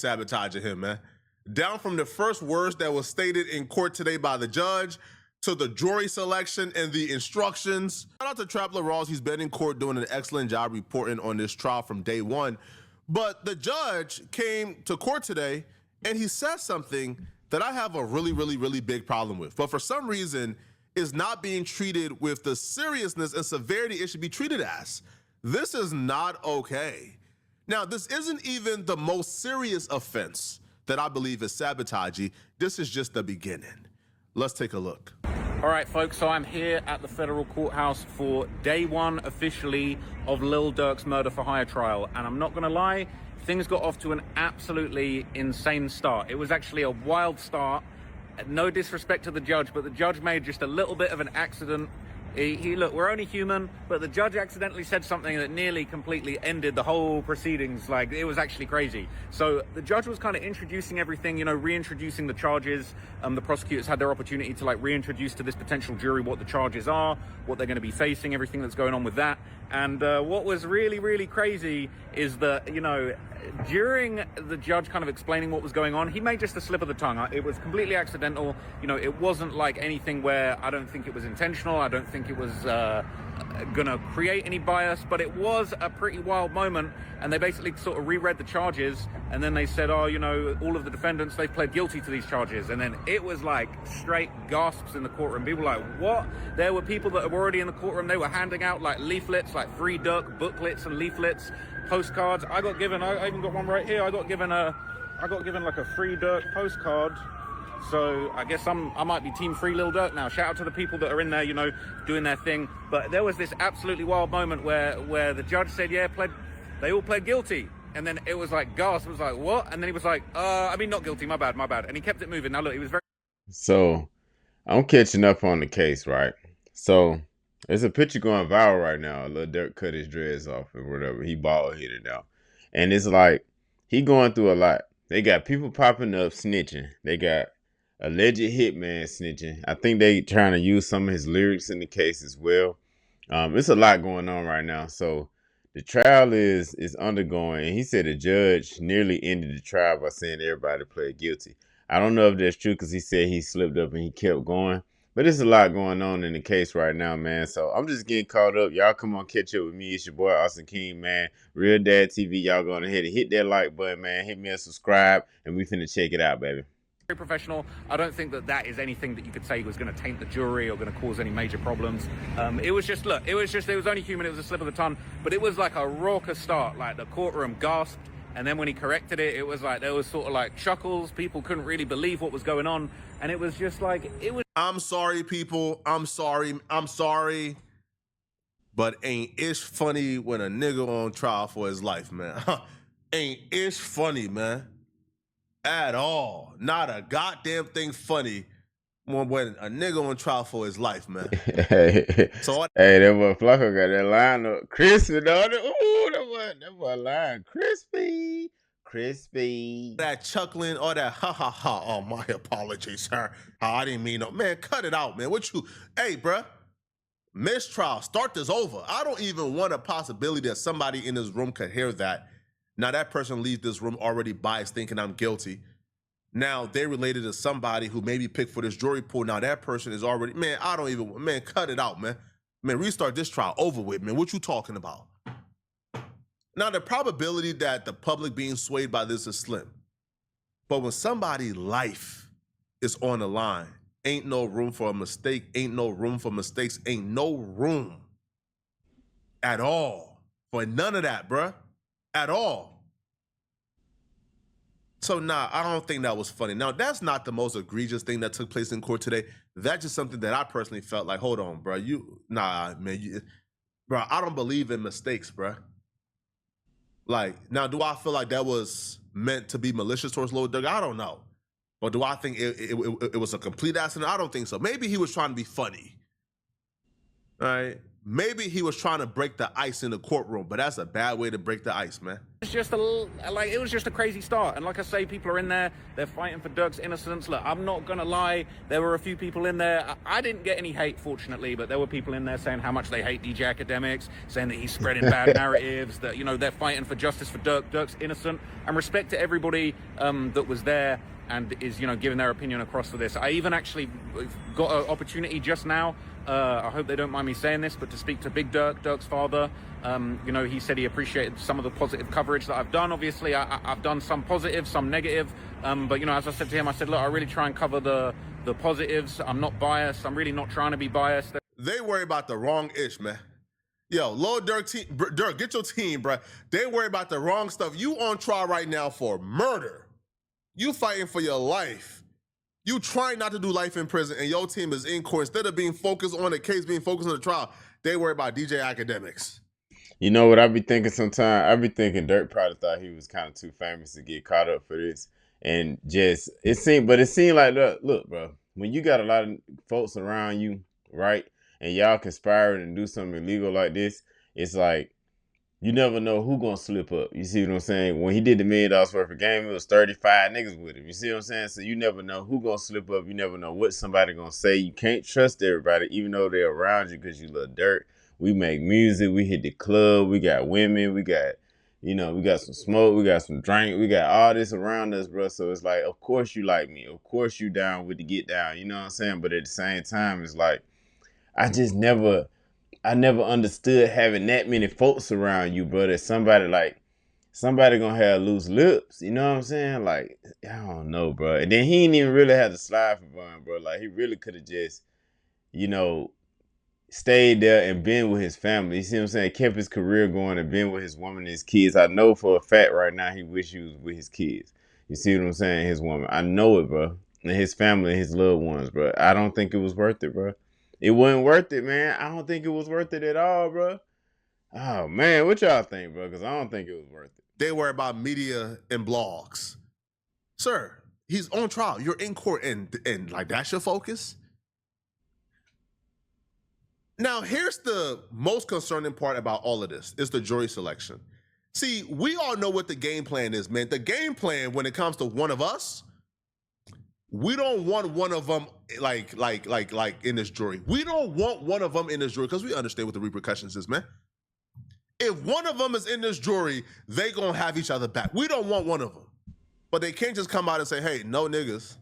sabotaging him, man. Down from the first words that was stated in court today by the judge to the jury selection and the instructions. Shout out to Traploreross. He's been in court doing an excellent job reporting on this trial from day one. But the judge came to court today and he said something that I have a really big problem with. But for some reason, is not being treated with the seriousness and severity it should be treated as. This is not okay. Now, this isn't even the most serious offense that I believe is sabotaging. This is just the beginning. Let's take a look. All right, folks, so I'm here at the federal courthouse for day one officially of Lil Durk's murder for hire trial. And I'm not gonna lie, things got off to an absolutely insane start. It was actually a wild start. No disrespect to the judge, but the judge made just a little bit of an accident. Look, we're only human, but the judge accidentally said something that nearly completely ended the whole proceedings. Like, it was actually crazy. So the judge was kind of introducing everything, you know, reintroducing the charges. The prosecutors had their opportunity to like reintroduce to this potential jury what the charges are, what they're going to be facing, everything that's going on with that. And what was really crazy is that, you know, during the judge kind of explaining what was going on, he made just a slip of the tongue. It was completely accidental. You know, it wasn't like anything where I don't think it was intentional. I don't think it was gonna create any bias, but it was a pretty wild moment. And they basically sort of reread the charges, and then they said, oh, you know, all of the defendants, they pled guilty to these charges. And then it was like straight gasps in the courtroom. People were like, what? There were people that were already in the courtroom. They were handing out like leaflets, like free Durk booklets and leaflets, postcards. I got given, I even got one right here. I got given like a free Durk postcard. So I guess I might be team free Lil Durk now. Shout out to the people that are in there, you know, doing their thing. But there was this absolutely wild moment where the judge said, yeah, they all pled guilty. And then it was like, gasp, it was like, what? And then he was like, I mean, not guilty, my bad. And he kept it moving. Now look, he was very... So I'm catching up on the case, right? So there's a picture going viral right now. Lil Durk cut his dreads off and whatever. He bald headed now. And it's like, he going through a lot. They got people popping up snitching. They got alleged Hitman snitching. I think they trying to use some of his lyrics in the case as well. It's a lot going on right now. So the trial is undergoing. And he said the judge nearly ended the trial by saying everybody pled guilty. I don't know if that's true because he said he slipped up and he kept going. But there's a lot going on in the case right now, man. So I'm just getting caught up. Y'all come on, catch up with me. It's your boy, Austin King, man. Real Dad TV. Y'all going ahead and hit that like button, man. Hit me a subscribe, and we finna check it out, baby. Very professional. I don't think that is anything that you could say was going to taint the jury or going to cause any major problems. It was just, look, it was only human. It was a slip of the tongue. But it was like a raucous start. Like, the courtroom gasped. And then when he corrected it, it was like, there was sort of like chuckles. People couldn't really believe what was going on. And it was just like, it was... I'm sorry, people. I'm sorry. But ain't ish funny when a nigga on trial for his life, man. Ain't ish funny, man. At all. Not a goddamn thing funny when a nigga on trial for his life, man. Hey, that boy Flacco got that line up crispy, dog. Ooh, that boy line crispy. That chuckling or that ha ha ha. Oh, my apologies, sir. Oh, I didn't mean no. Man, cut it out, man. Hey, bruh. Mistrial. Start this over. I don't even want a possibility that somebody in this room could hear that. Now that person leaves this room already biased, thinking I'm guilty. Now they related to somebody who maybe picked for this jury pool. Now that person is already, man, man, cut it out, man. Man, restart this trial over with, man. What you talking about? Now the probability that the public being swayed by this is slim. But when somebody's life is on the line, ain't no room for a mistake, ain't no room for mistakes, ain't no room at all for none of that, bruh. At all. So nah, I don't think that was funny. Now, that's not the most egregious thing that took place in court today. That's just something that I personally felt like, hold on, bro. Bro, I don't believe in mistakes, bro. Like, now, do I feel like that was meant to be malicious towards Lil Durk? I don't know. But do I think it was a complete accident? I don't think so. Maybe he was trying to be funny. All right? maybe he was trying to break the ice in the courtroom, but that's a bad way to break the ice, man. It's just it was just a crazy start. And like I say, people are in there, they're fighting for Durk's innocence. Look, I'm not gonna lie, there were a few people in there. I didn't get any hate, fortunately, but there were people in there saying how much they hate DJ Academics, saying that he's spreading bad narratives, that, you know, they're fighting for justice for Durk. Durk's innocent. And respect to everybody that was there and is, you know, giving their opinion across for this. I even actually got an opportunity just now, I hope they don't mind me saying this, but to speak to Big Durk, Durk's father. You know, he said he appreciated some of the positive coverage that I've done. Obviously, I've done some positive, some negative. But, you know, as I said to him, I said, look, I really try and cover the positives. I'm not biased. I'm really not trying to be biased. They worry about the wrong ish, man. Yo, Lil Durk, Durk, get your team, bro. They worry about the wrong stuff. You on trial right now for murder. You fighting for your life. You trying not to do life in prison, and your team is in court. Instead of being focused on the case, being focused on the trial, they worry about DJ Academics. You know what I be thinking sometimes? I be thinking Durk probably thought he was kind of too famous to get caught up for this. And just, it seemed like, look, bro, when you got a lot of folks around you, right, and y'all conspiring and do something illegal like this, it's like, you never know who gonna slip up. You see what I'm saying? When he did the $1 million worth of game, it was 35 niggas with him. You see what I'm saying? So you never know who gonna slip up. You never know what somebody gonna say. You can't trust everybody, even though they're around you because you Lil Durk. We make music. We hit the club. We got women. We got, you know, we got some smoke. We got some drink. We got all this around us, bro. So it's like, of course you like me. Of course you down with the get down. You know what I'm saying? But at the same time, it's like, I never understood having that many folks around you, bro, that somebody gonna have loose lips. You know what I'm saying? Like, I don't know, bro. And then he ain't even really had to slide for Vaughn, bro. Like, he really could have just, you know, stayed there and been with his family. You see what I'm saying? Kept his career going and been with his woman and his kids. I know for a fact right now he wish he was with his kids. You see what I'm saying? His woman. I know it, bro. And his family and his loved ones, bro. I don't think it was worth it, bro. It wasn't worth it, man. I don't think it was worth it at all, bro. Oh, man. What y'all think, bro? Because I don't think it was worth it. They worry about media and blogs. Sir, he's on trial. You're in court and like, that's your focus? Now, here's the most concerning part about all of this. It's the jury selection. See, we all know what the game plan is, man. The game plan when it comes to one of us, we don't want one of them like in this jury. We don't want one of them in this jury because we understand what the repercussions is, man. If one of them is in this jury, they gonna have each other back. We don't want one of them. But they can't just come out and say, hey, no niggas.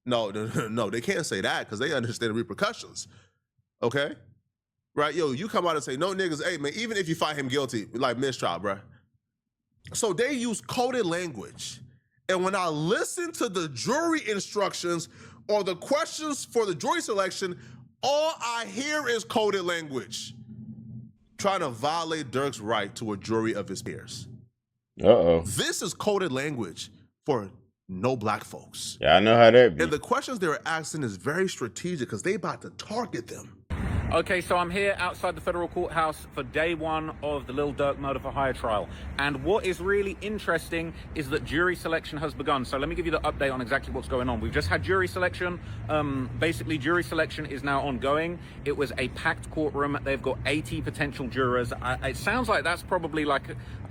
No, they can't say that because they understand the repercussions, okay? Right, yo, you come out and say, no niggas, hey, man, even if you find him guilty, like mistrial, bro. So they use coded language. And when I listen to the jury instructions or the questions for the jury selection, all I hear is coded language trying to violate Durk's right to a jury of his peers. Uh-oh. This is coded language for no black folks. Yeah, I know how that be. And the questions they're asking is very strategic because they about to target them. Okay, so I'm here outside the federal courthouse for day one of the Lil Durk murder for hire trial. And what is really interesting is that jury selection has begun. So let me give you the update on exactly what's going on. We've just had jury selection. Basically, jury selection is now ongoing. It was a packed courtroom. They've got 80 potential jurors. It sounds like that's probably like,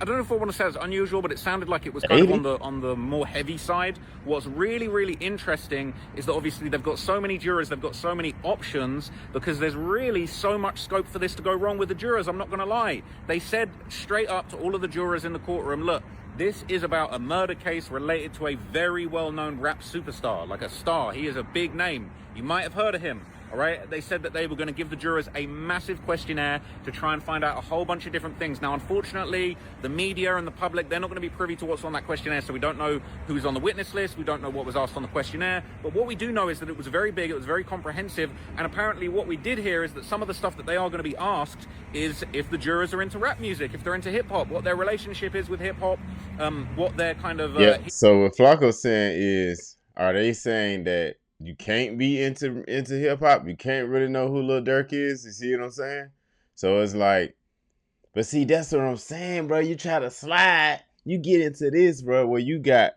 I don't know if I want to say it's unusual, but it sounded like it was kind of on the more heavy side. What's really, really interesting is that obviously they've got so many jurors, they've got so many options because there's really so much scope for this to go wrong with the jurors. I'm not going to lie. They said straight up to all of the jurors in the courtroom, look, this is about a murder case related to a very well-known rap superstar, like a star. He is a big name. You might have heard of him. All right, they said that they were going to give the jurors a massive questionnaire to try and find out a whole bunch of different things. Now, unfortunately, the media and the public, they're not going to be privy to what's on that questionnaire, so we don't know who's on the witness list. We don't know what was asked on the questionnaire. But what we do know is that it was very big, it was very comprehensive, and apparently what we did hear is that some of the stuff that they are going to be asked is if the jurors are into rap music, if they're into hip-hop, what their relationship is with hip-hop, what their kind of... So what Flacco's saying is, are they saying that you can't be into hip hop? You can't really know who Lil Durk is. You see what I'm saying? So it's like, but see, that's what I'm saying, bro. You try to slide, you get into this, bro, where you got,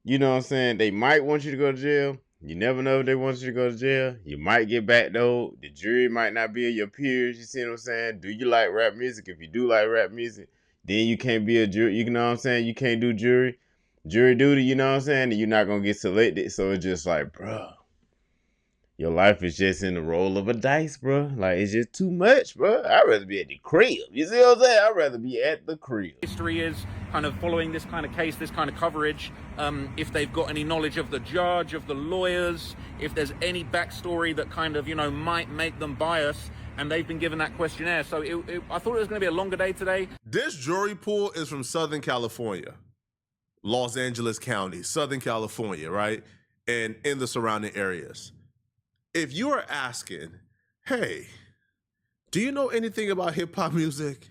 you know what I'm saying? They might want you to go to jail. You never know if they want you to go to jail. You might get back though. The jury might not be your peers. You see what I'm saying? Do you like rap music? If you do like rap music, then you can't be a jury. You know what I'm saying? You can't do jury duty. You know what I'm saying? And you're not gonna get selected. So it's just like, bro, your life is just in the roll of a dice, bro. Like, it's just too much, bro. I'd rather be at the crib. You see what I'm saying? I'd rather be at the crib. History is kind of following this kind of case, this kind of coverage. If they've got any knowledge of the judge, of the lawyers, if there's any backstory that kind of, might make them biased, and they've been given that questionnaire. So I thought it was going to be a longer day today. This jury pool is from Southern California, Los Angeles County, Southern California, right? And in the surrounding areas. If you are asking, hey, do you know anything about hip hop music?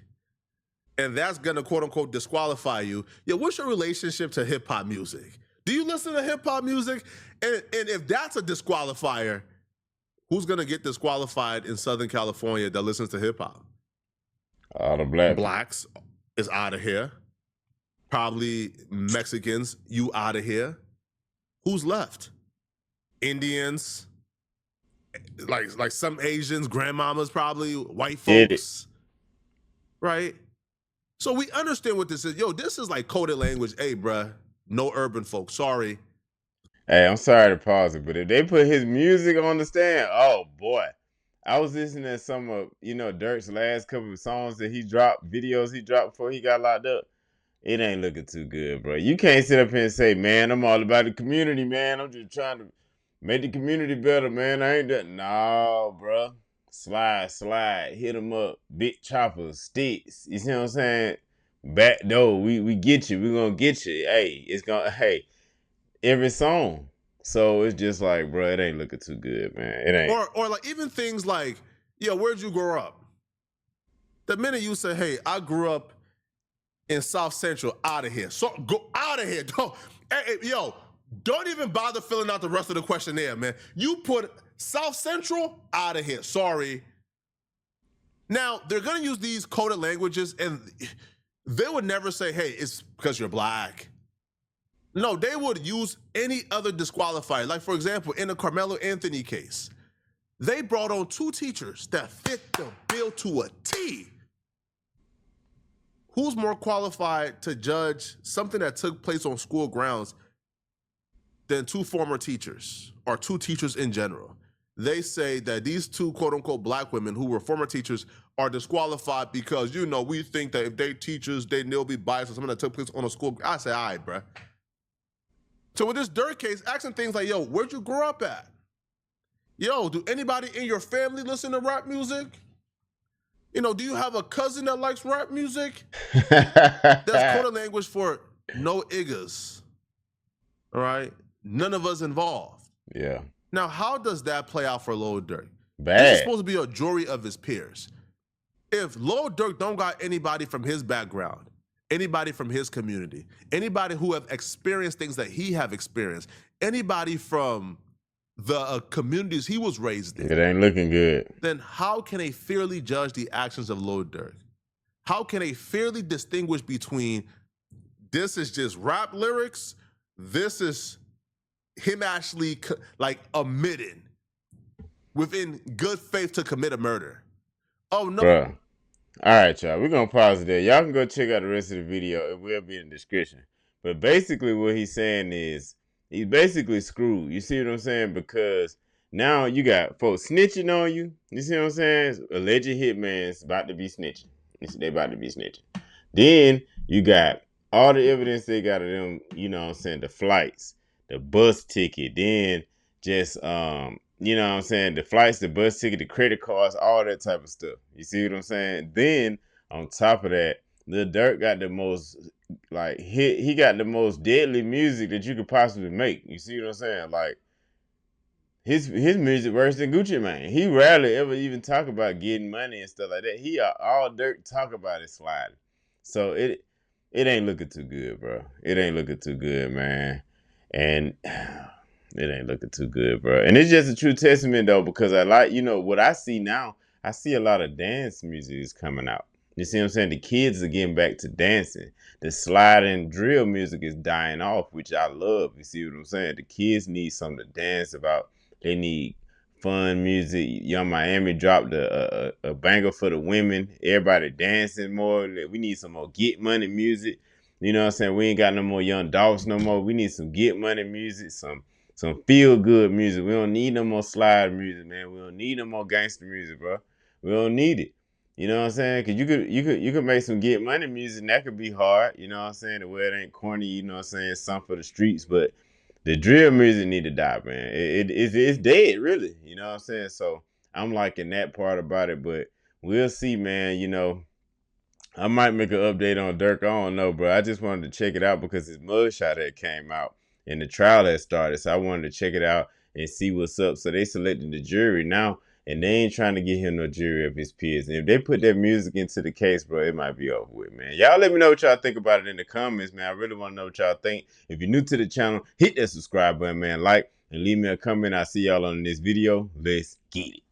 And that's gonna quote unquote disqualify you. Yeah, what's your relationship to hip hop music? Do you listen to hip hop music? And if that's a disqualifier, who's gonna get disqualified in Southern California that listens to hip hop? All the blacks is out of here. Probably Mexicans, you out of here. Who's left? Indians, like some Asians, grandmamas, probably white folks, right? So we understand what this is. Yo, this is like coded language. Hey, bruh, no urban folks. Sorry. Hey, I'm sorry to pause it, but if they put his music on the stand, oh boy. I was listening to some of, Durk's last couple of songs that he dropped, videos he dropped before he got locked up. It ain't looking too good, bro. You can't sit up here and say, man, I'm all about the community, man. I'm just trying to make the community better, man. I ain't that. No, bro. Slide. Hit them up. Big choppers, sticks. You see what I'm saying? Back door. We get you. We gonna get you. Hey, every song. So it's just like, bro, it ain't looking too good, man. It ain't. Or like even things like, yo, where'd you grow up? The minute you say, hey, I grew up in South Central, out of here. So go out of here. Don't even bother filling out the rest of the questionnaire, man. You put South Central, out of here. Sorry. Now, they're going to use these coded languages, and they would never say, hey, it's because you're black. No, they would use any other disqualifier. Like, for example, in the Carmelo Anthony case, they brought on 2 teachers that fit the bill to a T. Who's more qualified to judge something that took place on school grounds than 2 former teachers or 2 teachers in general? They say that these 2 quote-unquote black women who were former teachers are disqualified because, we think that if they teachers, they'll be biased on something that took place on a school. I say, all right, bruh. So with this Durk case, asking things like, yo, where'd you grow up at? Yo, do anybody in your family listen to rap music? Do you have a cousin that likes rap music? That's coded language for no niggas. All right? None of us involved. Yeah. Now, how does that play out for Lil Durk? Bad. This is supposed to be a jury of his peers. If Lil Durk don't got anybody from his background, anybody from his community, anybody who have experienced things that he have experienced, anybody from the communities he was raised in, it ain't looking good. Then how can they fairly judge the actions of Lil Durk? How can they fairly distinguish between this is just rap lyrics, this is him actually admitting within good faith to commit a murder? Oh, no. Bruh. All right, y'all. We're going to pause it there. Y'all can go check out the rest of the video. It will be in the description. But basically what he's saying is he's basically screwed. You see what I'm saying? Because now you got folks snitching on you. You see what I'm saying? Alleged hitman's about to be snitching. They about to be snitching. Then you got all the evidence they got of them, the flights, the bus ticket, then just the flights, the bus ticket, the credit cards, all that type of stuff. You see what I'm saying? Then on top of that, Lil Durk got the most he got the most deadly music that you could possibly make. You see what I'm saying? Like his music worse than Gucci Mane. He rarely ever even talk about getting money and stuff like that. All Durk talk about is sliding. So it ain't looking too good, bro. It ain't looking too good, man. And it ain't looking too good, bro. And it's just a true testament, though, because I what I see now, I see a lot of dance music is coming out. You see what I'm saying? The kids are getting back to dancing. The slide and drill music is dying off, which I love. You see what I'm saying? The kids need something to dance about. They need fun music. Young Miami dropped a banger for the women. Everybody dancing more. We need some more get money music. You know what I'm saying? We ain't got no more young dogs no more. We need some get money music, some feel good music. We don't need no more slide music, man. We don't need no more gangster music, bro. We don't need it. You know what I'm saying? Cause you could make some get money music and that could be hard. You know what I'm saying? The way it ain't corny. You know what I'm saying? Some for the streets, but the drill music need to die, man. It's dead, really. You know what I'm saying? So I'm liking that part about it, but we'll see, man. You know, I might make an update on Durk. I don't know, bro. I just wanted to check it out because his mugshot had came out and the trial had started. So I wanted to check it out and see what's up. So they selected the jury now, and they ain't trying to get him no jury of his peers. And if they put that music into the case, bro, it might be over with, man. Y'all let me know what y'all think about it in the comments, man. I really want to know what y'all think. If you're new to the channel, hit that subscribe button, man. Like and leave me a comment. I'll see y'all on this video. Let's get it.